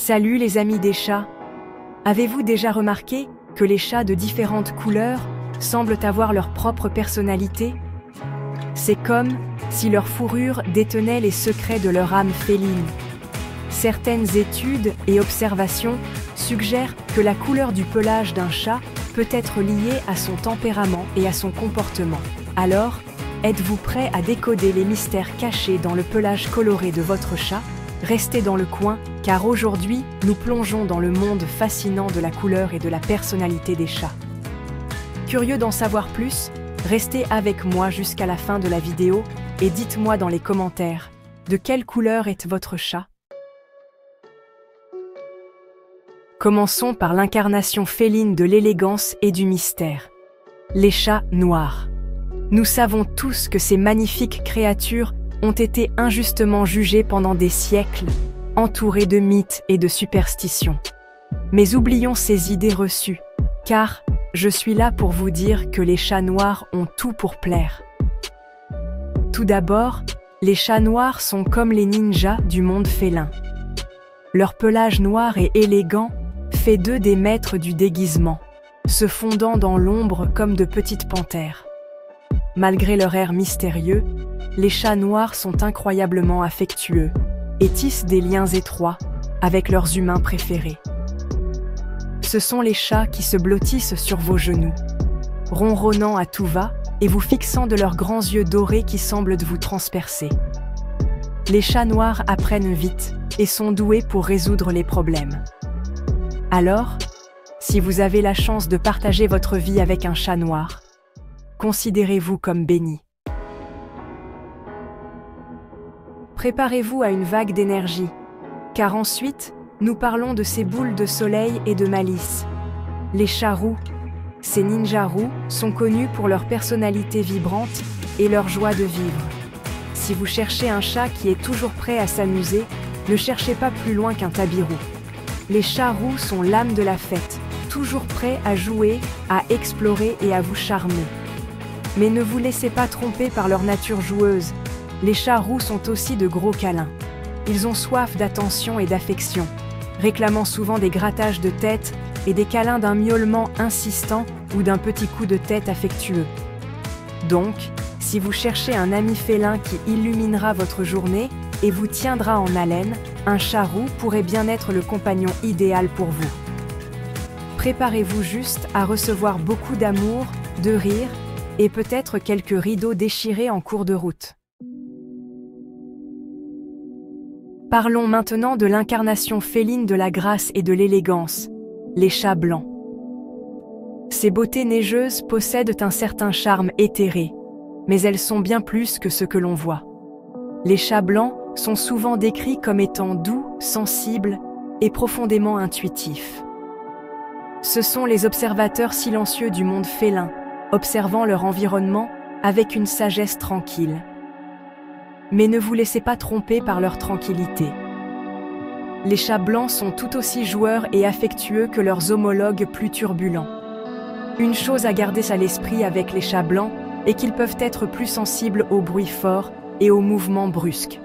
Salut les amis des chats! Avez-vous déjà remarqué que les chats de différentes couleurs semblent avoir leur propre personnalité? C'est comme si leur fourrure détenait les secrets de leur âme féline. Certaines études et observations suggèrent que la couleur du pelage d'un chat peut être liée à son tempérament et à son comportement. Alors, êtes-vous prêt à décoder les mystères cachés dans le pelage coloré de votre chat? Restez dans le coin, car aujourd'hui, nous plongeons dans le monde fascinant de la couleur et de la personnalité des chats. Curieux d'en savoir plus? Restez avec moi jusqu'à la fin de la vidéo et dites-moi dans les commentaires, de quelle couleur est votre chat? Commençons par l'incarnation féline de l'élégance et du mystère. Les chats noirs. Nous savons tous que ces magnifiques créatures ont été injustement jugées pendant des siècles, entourées de mythes et de superstitions. Mais oublions ces idées reçues, car je suis là pour vous dire que les chats noirs ont tout pour plaire. Tout d'abord, les chats noirs sont comme les ninjas du monde félin. Leur pelage noir et élégant fait d'eux des maîtres du déguisement, se fondant dans l'ombre comme de petites panthères. Malgré leur air mystérieux, les chats noirs sont incroyablement affectueux et tissent des liens étroits avec leurs humains préférés. Ce sont les chats qui se blottissent sur vos genoux, ronronnant à tout va et vous fixant de leurs grands yeux dorés qui semblent vous transpercer. Les chats noirs apprennent vite et sont doués pour résoudre les problèmes. Alors, si vous avez la chance de partager votre vie avec un chat noir, considérez-vous comme béni. Préparez-vous à une vague d'énergie, car ensuite, nous parlons de ces boules de soleil et de malice. Les chats roux, ces ninjas roux, sont connus pour leur personnalité vibrante et leur joie de vivre. Si vous cherchez un chat qui est toujours prêt à s'amuser, ne cherchez pas plus loin qu'un tabirou. Les chats roux sont l'âme de la fête, toujours prêts à jouer, à explorer et à vous charmer. Mais ne vous laissez pas tromper par leur nature joueuse. Les chats roux sont aussi de gros câlins. Ils ont soif d'attention et d'affection, réclamant souvent des grattages de tête et des câlins d'un miaulement insistant ou d'un petit coup de tête affectueux. Donc, si vous cherchez un ami félin qui illuminera votre journée et vous tiendra en haleine, un chat roux pourrait bien être le compagnon idéal pour vous. Préparez-vous juste à recevoir beaucoup d'amour, de rire et peut-être quelques rideaux déchirés en cours de route. Parlons maintenant de l'incarnation féline de la grâce et de l'élégance, les chats blancs. Ces beautés neigeuses possèdent un certain charme éthéré, mais elles sont bien plus que ce que l'on voit. Les chats blancs sont souvent décrits comme étant doux, sensibles et profondément intuitifs. Ce sont les observateurs silencieux du monde félin, observant leur environnement avec une sagesse tranquille. Mais ne vous laissez pas tromper par leur tranquillité. Les chats blancs sont tout aussi joueurs et affectueux que leurs homologues plus turbulents. Une chose à garder à l'esprit avec les chats blancs est qu'ils peuvent être plus sensibles aux bruits forts et aux mouvements brusques.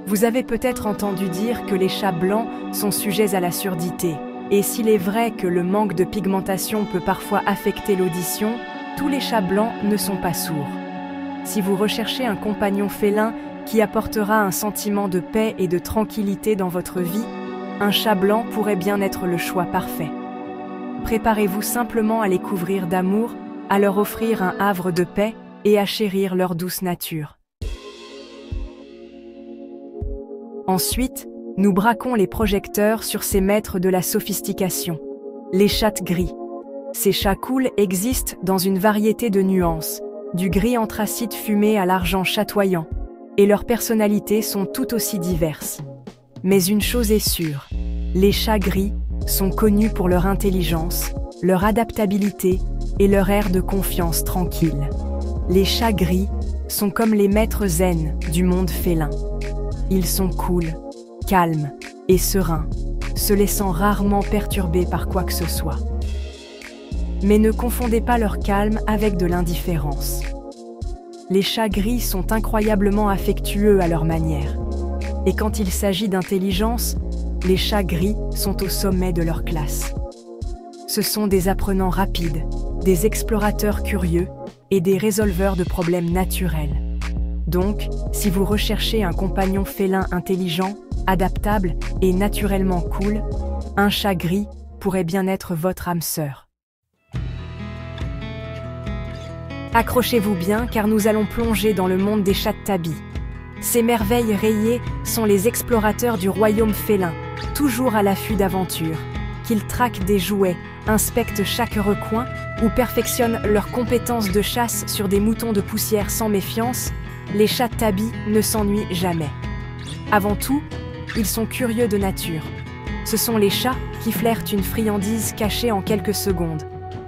Vous avez peut-être entendu dire que les chats blancs sont sujets à la surdité. Et s'il est vrai que le manque de pigmentation peut parfois affecter l'audition, tous les chats blancs ne sont pas sourds. Si vous recherchez un compagnon félin qui apportera un sentiment de paix et de tranquillité dans votre vie, un chat blanc pourrait bien être le choix parfait. Préparez-vous simplement à les couvrir d'amour, à leur offrir un havre de paix et à chérir leur douce nature. Ensuite, nous braquons les projecteurs sur ces maîtres de la sophistication, les chats gris. Ces chats cool existent dans une variété de nuances, du gris anthracite fumé à l'argent chatoyant, et leurs personnalités sont tout aussi diverses. Mais une chose est sûre, les chats gris sont connus pour leur intelligence, leur adaptabilité et leur air de confiance tranquille. Les chats gris sont comme les maîtres zen du monde félin. Ils sont cool, calmes et sereins, se laissant rarement perturber par quoi que ce soit. Mais ne confondez pas leur calme avec de l'indifférence. Les chats gris sont incroyablement affectueux à leur manière. Et quand il s'agit d'intelligence, les chats gris sont au sommet de leur classe. Ce sont des apprenants rapides, des explorateurs curieux et des résolveurs de problèmes naturels. Donc, si vous recherchez un compagnon félin intelligent, adaptable et naturellement cool, un chat gris pourrait bien être votre âme sœur. Accrochez-vous bien car nous allons plonger dans le monde des chats de Tabby. Ces merveilles rayées sont les explorateurs du royaume félin, toujours à l'affût d'aventures. Qu'ils traquent des jouets, inspectent chaque recoin ou perfectionnent leurs compétences de chasse sur des moutons de poussière sans méfiance, les chats de Tabby ne s'ennuient jamais. Avant tout, ils sont curieux de nature. Ce sont les chats qui flairent une friandise cachée en quelques secondes,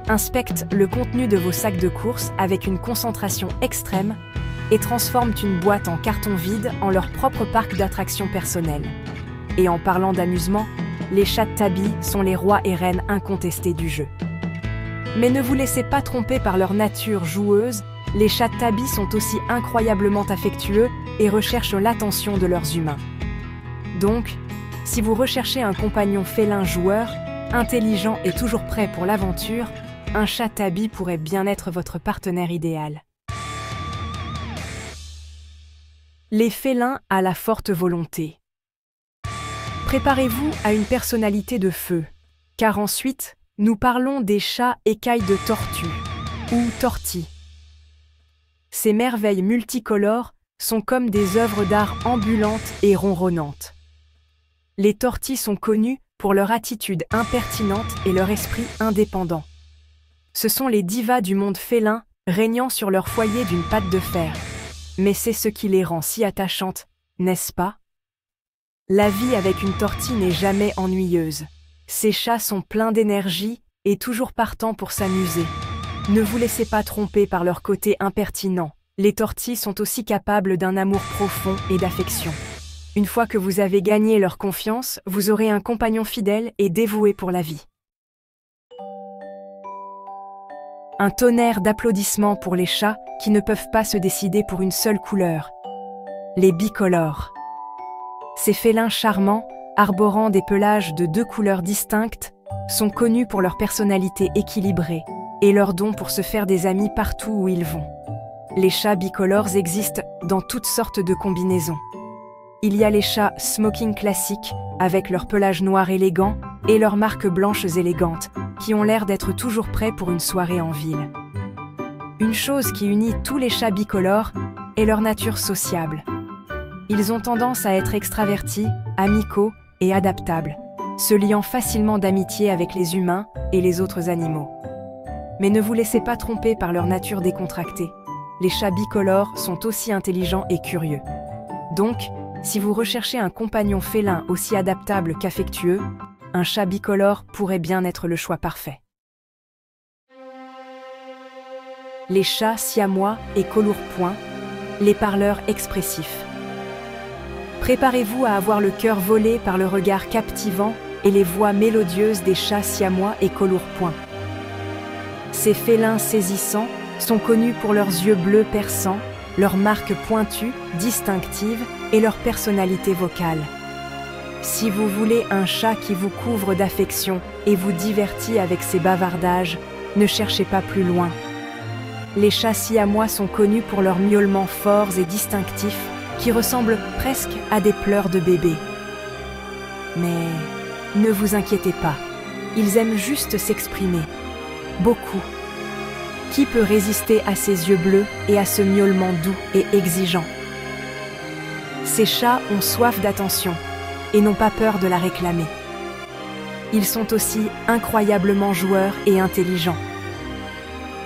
inspectent le contenu de vos sacs de course avec une concentration extrême et transforment une boîte en carton vide en leur propre parc d'attractions personnelles. Et en parlant d'amusement, les chats de Tabby sont les rois et reines incontestés du jeu. Mais ne vous laissez pas tromper par leur nature joueuse, les chats de Tabby sont aussi incroyablement affectueux et recherchent l'attention de leurs humains. Donc, si vous recherchez un compagnon félin joueur, intelligent et toujours prêt pour l'aventure, un chat Tabby pourrait bien être votre partenaire idéal. Les félins à la forte volonté. Préparez-vous à une personnalité de feu, car ensuite, nous parlons des chats écailles de tortue, ou tortilles. Ces merveilles multicolores sont comme des œuvres d'art ambulantes et ronronnantes. Les tortilles sont connues pour leur attitude impertinente et leur esprit indépendant. Ce sont les divas du monde félin, régnant sur leur foyer d'une patte de fer. Mais c'est ce qui les rend si attachantes, n'est-ce pas? La vie avec une tortille n'est jamais ennuyeuse. Ces chats sont pleins d'énergie et toujours partants pour s'amuser. Ne vous laissez pas tromper par leur côté impertinent. Les tortilles sont aussi capables d'un amour profond et d'affection. Une fois que vous avez gagné leur confiance, vous aurez un compagnon fidèle et dévoué pour la vie. Un tonnerre d'applaudissements pour les chats qui ne peuvent pas se décider pour une seule couleur. Les bicolores. Ces félins charmants, arborant des pelages de 2 couleurs distinctes, sont connus pour leur personnalité équilibrée et leur don pour se faire des amis partout où ils vont. Les chats bicolores existent dans toutes sortes de combinaisons. Il y a les chats smoking classiques, avec leur pelage noir élégant, et leurs marques blanches élégantes, qui ont l'air d'être toujours prêts pour une soirée en ville. Une chose qui unit tous les chats bicolores est leur nature sociable. Ils ont tendance à être extravertis, amicaux et adaptables, se liant facilement d'amitié avec les humains et les autres animaux. Mais ne vous laissez pas tromper par leur nature décontractée. Les chats bicolores sont aussi intelligents et curieux. Donc, si vous recherchez un compagnon félin aussi adaptable qu'affectueux, un chat bicolore pourrait bien être le choix parfait. Les chats siamois et colourpoints, les parleurs expressifs. Préparez-vous à avoir le cœur volé par le regard captivant et les voix mélodieuses des chats siamois et colourpoints. Ces félins saisissants sont connus pour leurs yeux bleus perçants, leurs marques pointues, distinctives et leur personnalité vocale. Si vous voulez un chat qui vous couvre d'affection et vous divertit avec ses bavardages, ne cherchez pas plus loin. Les chats siamois sont connus pour leurs miaulements forts et distinctifs qui ressemblent presque à des pleurs de bébé. Mais ne vous inquiétez pas, ils aiment juste s'exprimer. Beaucoup. Qui peut résister à ces yeux bleus et à ce miaulement doux et exigeant? Ces chats ont soif d'attention et n'ont pas peur de la réclamer. Ils sont aussi incroyablement joueurs et intelligents.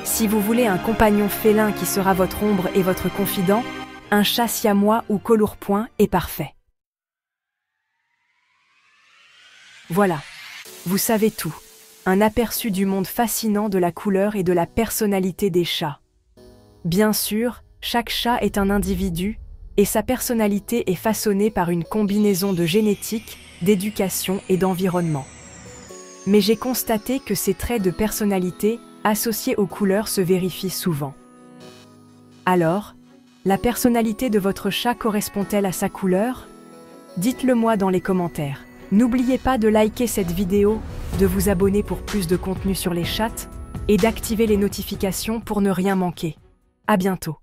Si vous voulez un compagnon félin qui sera votre ombre et votre confident, un chat siamois ou colourpoint est parfait. Voilà, vous savez tout. Un aperçu du monde fascinant de la couleur et de la personnalité des chats. Bien sûr, chaque chat est un individu et sa personnalité est façonnée par une combinaison de génétique, d'éducation et d'environnement. Mais j'ai constaté que ces traits de personnalité associés aux couleurs se vérifient souvent. Alors, la personnalité de votre chat correspond-elle à sa couleur? Dites-le moi dans les commentaires. N'oubliez pas de liker cette vidéo, de vous abonner pour plus de contenu sur les chats et d'activer les notifications pour ne rien manquer. À bientôt.